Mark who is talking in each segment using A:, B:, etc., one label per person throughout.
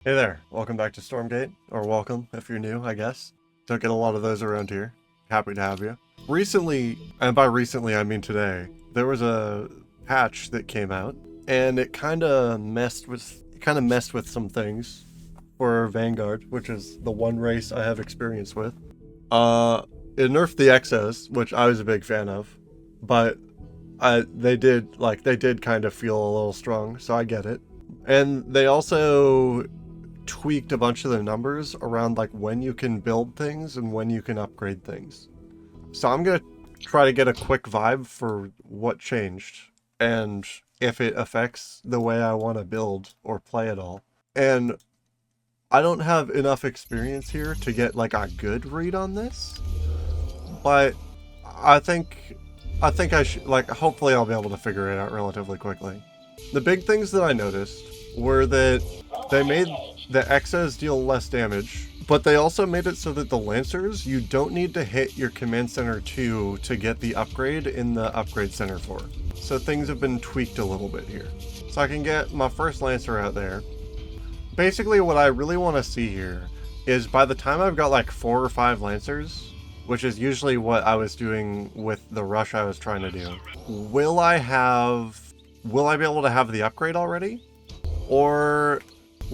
A: Hey there, welcome back to Stormgate, or welcome if you're new, I guess. Don't get a lot of those around here. Happy to have you. Recently, and by recently I mean today, there was a patch that came out, and it kind of messed with some things for Vanguard, which is the one race I have experience with. It nerfed the Exos, which I was a big fan of, but they did kind of feel a little strong, so I get it. And they also tweaked a bunch of the numbers around like when you can build things and when you can upgrade things. So I'm gonna try to get a quick vibe for what changed and if it affects the way I want to build or play at all. And I don't have enough experience here to get like a good read on this, but I think I should, like, hopefully I'll be able to figure it out relatively quickly. The big things that I noticed were that they made the Exos deal less damage, but they also made it so that the Lancers, you don't need to hit your Command Center 2 to get the upgrade in the Upgrade Center 4. So things have been tweaked a little bit here. So I can get my first Lancer out there. Basically what I really want to see here is by the time I've got like 4 or 5 Lancers, which is usually what I was doing with the rush I was trying to do, will I be able to have the upgrade already? Or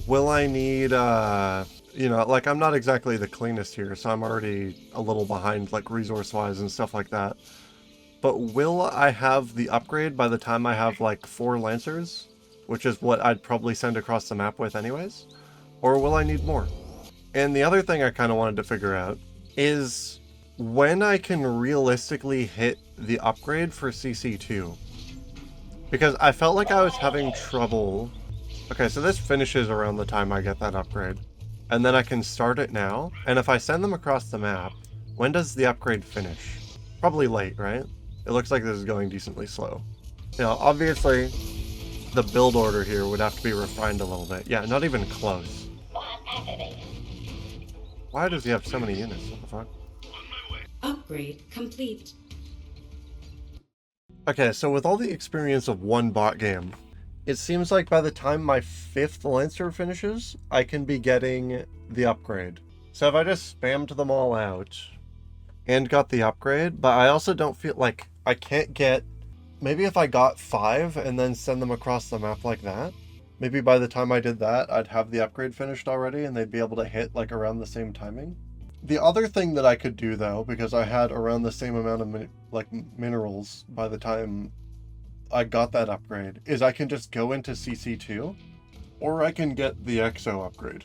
A: will I need, like, I'm not exactly the cleanest here, so I'm already a little behind, like, resource-wise and stuff like that. But will I have the upgrade by the time I have, like, 4 Lancers? Which is what I'd probably send across the map with anyways? Or will I need more? And the other thing I kind of wanted to figure out is when I can realistically hit the upgrade for CC2. Because I felt like I was having trouble. Okay, so this finishes around the time I get that upgrade. And then I can start it now. And if I send them across the map, when does the upgrade finish? Probably late, right? It looks like this is going decently slow. Now, obviously, the build order here would have to be refined a little bit. Yeah, not even close. Why does he have so many units? What the fuck?
B: Upgrade complete.
A: Okay, so with all the experience of one bot game, it seems like by the time my 5th Lancer finishes, I can be getting the upgrade. So if I just spammed them all out and got the upgrade, but I also don't feel like I can't get, maybe if I got 5 and then send them across the map like that, maybe by the time I did that, I'd have the upgrade finished already and they'd be able to hit like around the same timing. The other thing that I could do though, because I had around the same amount of minerals by the time I got that upgrade, is I can just go into CC2 or I can get the EXO upgrade.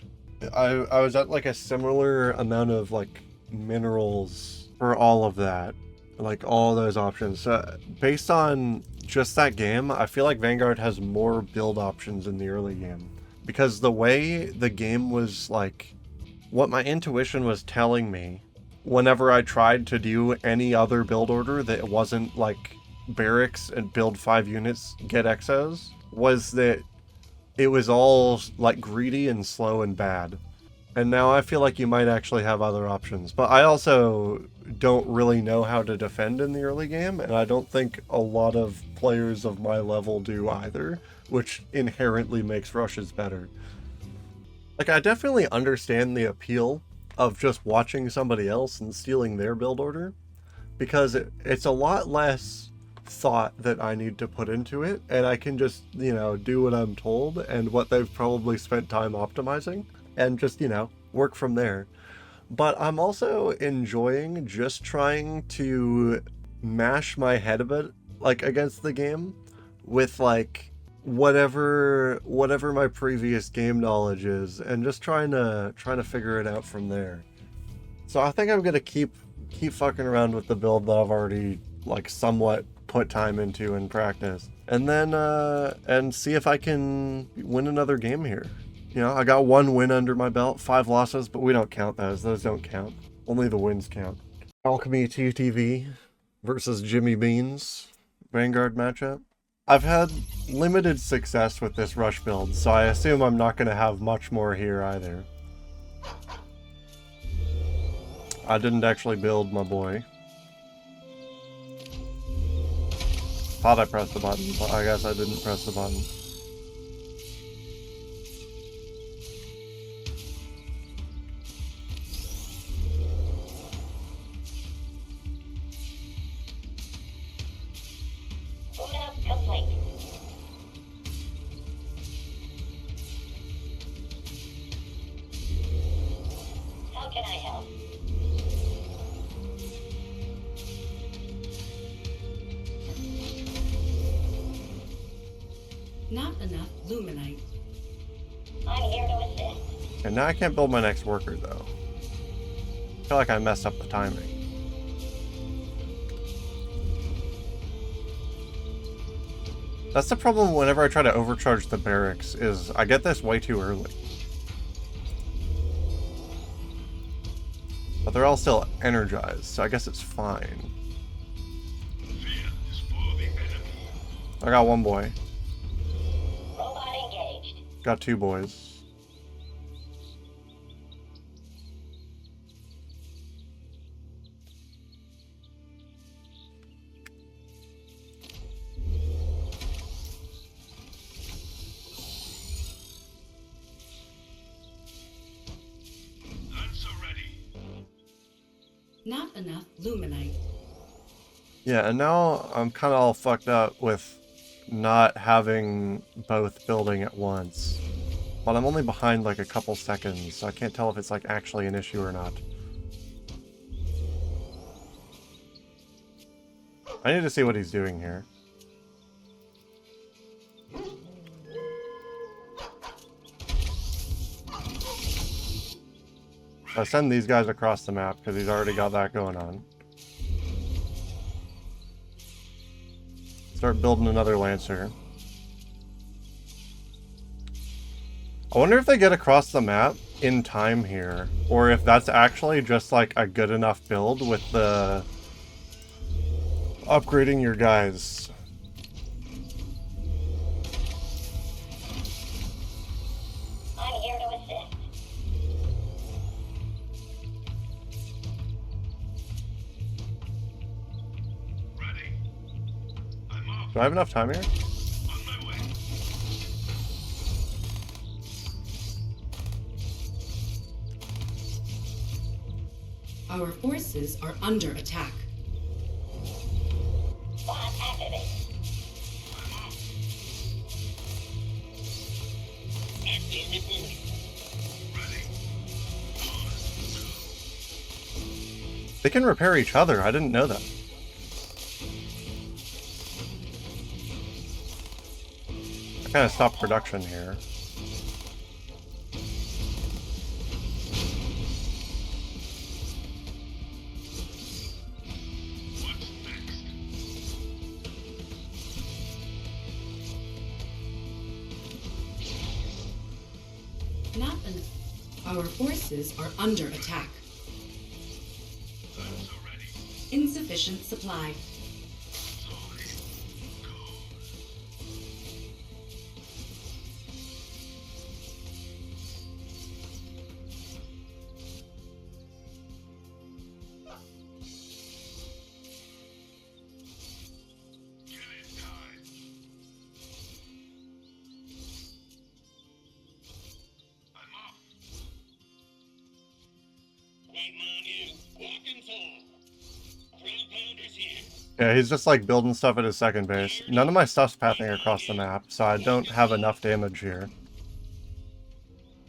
A: I was at like a similar amount of like minerals for all of that, like all those options. So based on just that game, I feel like Vanguard has more build options in the early game because the way the game was, like, what my intuition was telling me whenever I tried to do any other build order that wasn't like barracks and build 5 units, get Exos, was that it was all like greedy and slow and bad. And now I feel like you might actually have other options. But I also don't really know how to defend in the early game, and I don't think a lot of players of my level do either, which inherently makes rushes better. Like, I definitely understand the appeal of just watching somebody else and stealing their build order, because it's a lot less thought that I need to put into it, and I can just, do what I'm told and what they've probably spent time optimizing, and just, work from there. But I'm also enjoying just trying to mash my head a bit, like, against the game with, like, whatever my previous game knowledge is, and just trying to figure it out from there. So I think I'm gonna keep fucking around with the build that I've already like somewhat put time into in practice, and then and see if I can win another game here. I got 1 win under my belt, 5 losses, but we don't count those don't count, only the wins count. Alchemy TTV versus Jimmy Beans Vanguard matchup. I've had limited success with this rush build, so I assume I'm not going to have much more here either. I didn't actually build my boy. Thought I pressed the button, but I guess I didn't press the button.
C: can I help?
B: Not enough luminite.
C: I'm here to assist.
A: And now I can't build my next worker, though. I feel like I messed up the timing. That's the problem whenever I try to overcharge the barracks, is I get this way too early. But they're all still energized, so I guess it's fine. I got one boy.
C: Robot engaged.
A: Got two boys.
B: Not enough luminite.
A: Yeah, and now I'm kind of all fucked up with not having both building at once. But I'm only behind like a couple seconds, so I can't tell if it's like actually an issue or not. I need to see what he's doing here. I send these guys across the map because he's already got that going on. Start building another Lancer. I wonder if they get across the map in time here, or if that's actually just like a good enough build with the upgrading your guys.
C: I'm here to assist.
D: Ready. I'm off.
A: Do I have enough time here?
D: On my way.
B: Our forces are under attack.
C: Bot activated.
D: I'm off.
C: Engine reporting.
D: Ready.
A: They can repair each other. I didn't know that. I kind of stopped production here.
D: What's next?
B: Not enough. Our forces are under attack.
D: I'm so ready.
B: Insufficient supply.
D: Sorry. Go. Get it time. I'm off.
C: Waiting on you. Walking tall. Ground pounders here.
A: Yeah, he's just like building stuff at his second base. None of my stuff's pathing across the map, so I don't have enough damage here.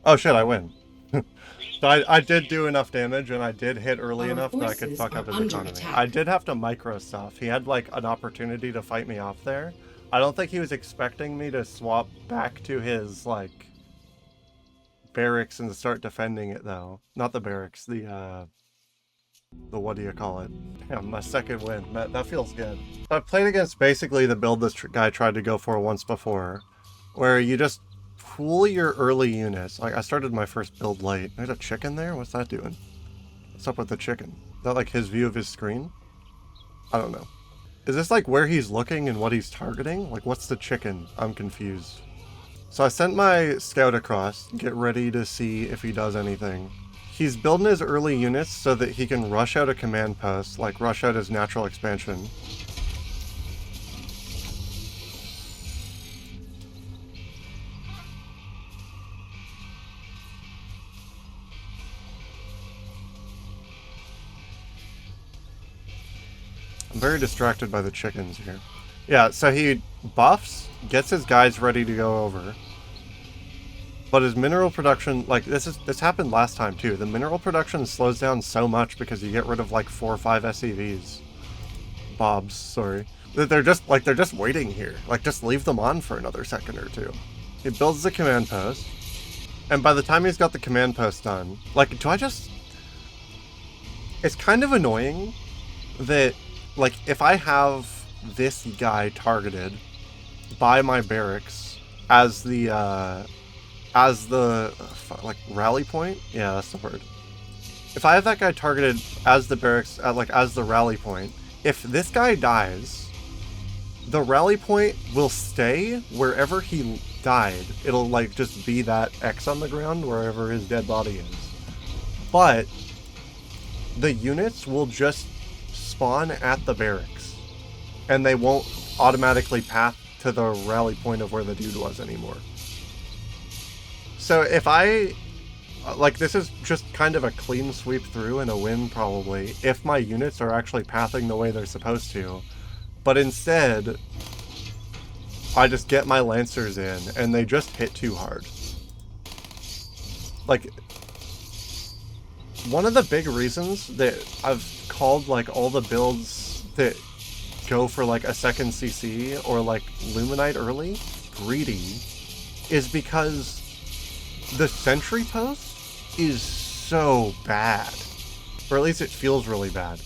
A: Oh shit, I win. So I did do enough damage, and I did hit early
B: Our
A: enough that I could
B: forces
A: fuck up
B: are
A: his
B: under
A: economy.
B: attack.
A: I did have to micro stuff. He had like an opportunity to fight me off there. I don't think he was expecting me to swap back to his like barracks and start defending it though. Not the barracks, the what do you call it? Damn, my second win. That feels good. I've played against basically the build this guy tried to go for once before, where you just pool your early units. Like, I started my first build late. There's a chicken there? What's that doing? What's up with the chicken? Is that like his view of his screen? I don't know. Is this like where he's looking and what he's targeting? Like, what's the chicken? I'm confused. So I sent my scout across, get ready to see if he does anything. He's building his early units so that he can rush out a command post, like rush out his natural expansion. I'm very distracted by the chickens here. Yeah, so he buffs, gets his guys ready to go over. But his mineral production, like this happened last time too. The mineral production slows down so much because you get rid of like 4 or 5 SCVs. Bobs, sorry. They're just waiting here. Like, just leave them on for another second or two. He builds the command post. And by the time he's got the command post done, like, it's kind of annoying that, like, if I have this guy targeted by my barracks as the like, rally point? Yeah, that's the word. If I have that guy targeted as the barracks, as the rally point, if this guy dies, the rally point will stay wherever he died. It'll, like, just be that X on the ground wherever his dead body is. But the units will just spawn at the barracks, and they won't automatically path to the rally point of where the dude was anymore. So if I, like, this is just kind of a clean sweep through and a win probably, if my units are actually pathing the way they're supposed to. But instead, I just get my Lancers in, and they just hit too hard. Like, one of the big reasons that I've called, like, all the builds that go for, like, a second CC or, like, Luminite early greedy is because the sentry post is so bad. Or at least it feels really bad.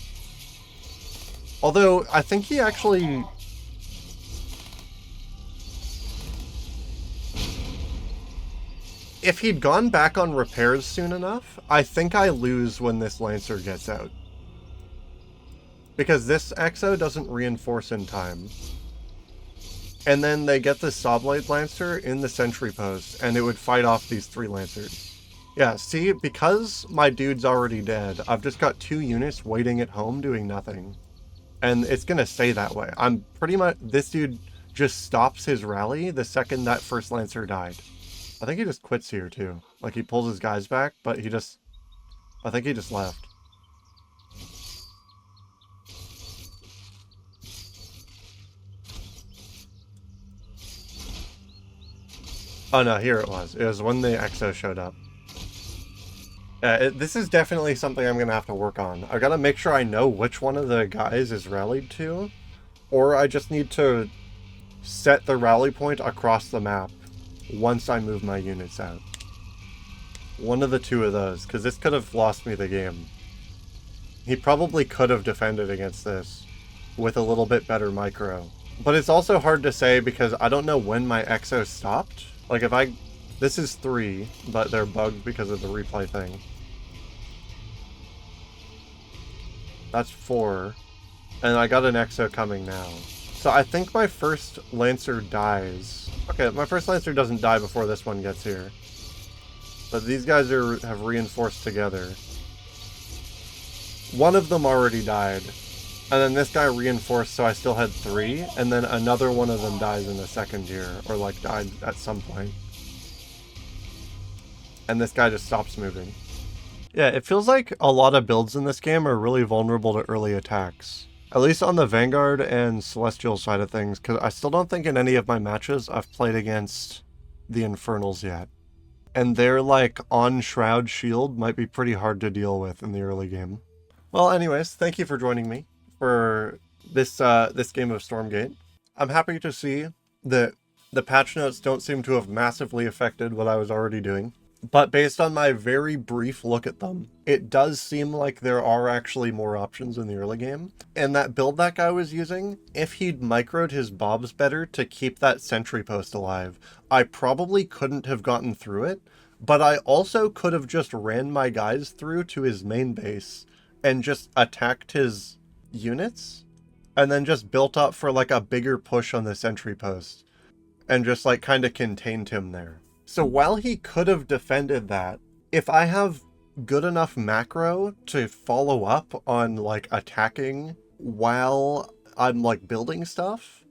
A: Although, I think he actually... If he'd gone back on repairs soon enough, I think I lose when this Lancer gets out. Because this Exo doesn't reinforce in time. And then they get the Sawblade Lancer in the sentry post, and it would fight off these 3 Lancers. Yeah, see, because my dude's already dead, I've just got 2 units waiting at home doing nothing. And it's gonna stay that way. I'm pretty much... This dude just stops his rally the second that first Lancer died. I think he just quits here, too. Like, he pulls his guys back, but he just... I think he just left. Oh no, here it was. It was when the Exo showed up. This is definitely something I'm going to have to work on. I got to make sure I know which one of the guys is rallied to, or I just need to set the rally point across the map once I move my units out. One of the 2 of those, because this could have lost me the game. He probably could have defended against this with a little bit better micro. But it's also hard to say because I don't know when my Exo stopped. Like, if I... This is 3, but they're bugged because of the replay thing. That's 4. And I got an Exo coming now. So I think my first Lancer dies. Okay, my first Lancer doesn't die before this one gets here. But these guys have reinforced together. One of them already died. And then this guy reinforced, so I still had 3. And then another one of them dies in the second here. Or, like, died at some point. And this guy just stops moving. Yeah, it feels like a lot of builds in this game are really vulnerable to early attacks. At least on the Vanguard and Celestial side of things, because I still don't think in any of my matches I've played against the Infernals yet. And their, like, on-shroud shield might be pretty hard to deal with in the early game. Well, anyways, thank you for joining me for this this game of Stormgate. I'm happy to see that the patch notes don't seem to have massively affected what I was already doing. But based on my very brief look at them, it does seem like there are actually more options in the early game. And that build that guy was using, if he'd microed his bobs better to keep that sentry post alive, I probably couldn't have gotten through it, but I also could have just ran my guys through to his main base and just attacked his units, and then just built up for, like, a bigger push on the sentry post, and just, like, kind of contained him there. So while he could have defended that, if I have good enough macro to follow up on, like, attacking while I'm, like, building stuff,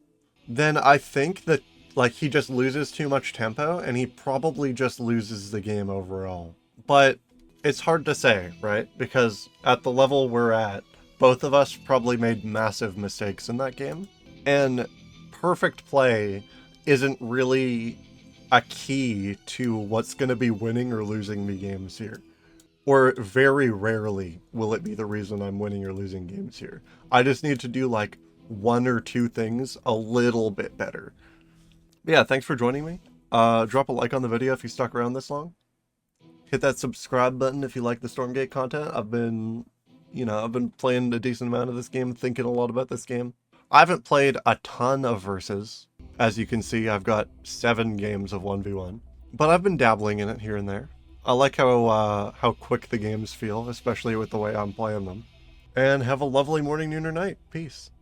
A: then I think that, like, he just loses too much tempo, and he probably just loses the game overall. But it's hard to say, right? Because at the level we're at, both of us probably made massive mistakes in that game. And perfect play isn't really a key to what's going to be winning or losing me games here. Or very rarely will it be the reason I'm winning or losing games here. I just need to do like one or two things a little bit better. But yeah, thanks for joining me. Drop a like on the video if you stuck around this long. Hit that subscribe button if you like the Stormgate content. I've been playing a decent amount of this game, thinking a lot about this game. I haven't played a ton of versus. As you can see, I've got 7 games of 1v1. But I've been dabbling in it here and there. I like how quick the games feel, especially with the way I'm playing them. And have a lovely morning, noon, or night. Peace.